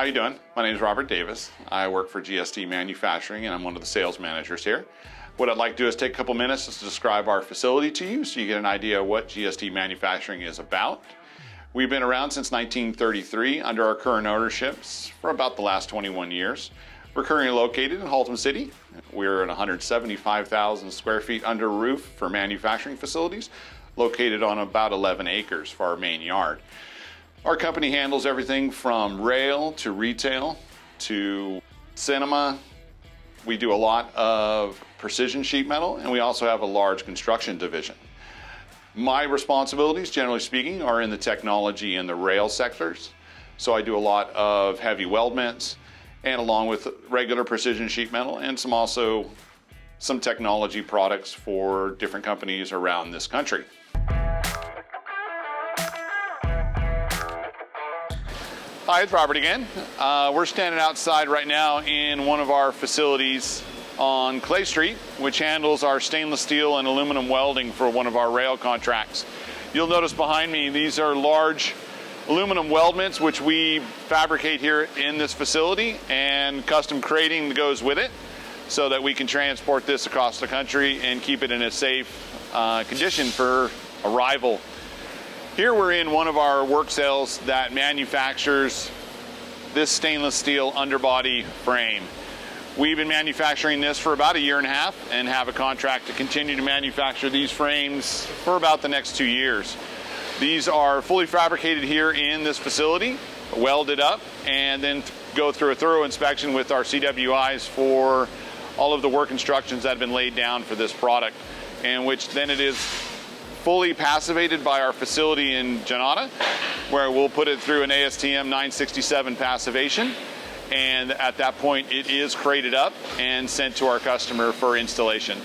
you doing? My name is Robert Davis. I work for GST Manufacturing and I'm one of the sales managers here. What I'd like to do is take a couple minutes to describe our facility to you so you get an idea of what GST Manufacturing is about. We've been around since 1933 under our current ownerships for about the last 21 years. We're currently located in Haltom City. We're at 175,000 square feet under roof for manufacturing facilities, located on about 11 acres for our main yard. Our company handles everything from rail to retail to cinema. We do a lot of precision sheet metal, and we also have a large construction division. My responsibilities, generally speaking, are in the technology and the rail sectors. So I do a lot of heavy weldments, and along with regular precision sheet metal, and some technology products for different companies around this country. Hi, it's Robert again. We're standing outside right now in one of our facilities on Clay Street, which handles our stainless steel and aluminum welding for one of our rail contracts. You'll notice behind me, these are large aluminum weldments, which we fabricate here in this facility, and custom crating goes with it so that we can transport this across the country and keep it in a safe condition for arrival. Here we're in one of our work cells that manufactures this stainless steel underbody frame. We've been manufacturing this for about 1.5 years and have a contract to continue to manufacture these frames for about the next 2 years. These are fully fabricated here in this facility, welded up, and then go through a thorough inspection with our CWIs for all of the work instructions that have been laid down for this product, and which then it is fully passivated by our facility in Janata, where we'll put it through an ASTM 967 passivation, and at that point it is crated up and sent to our customer for installation.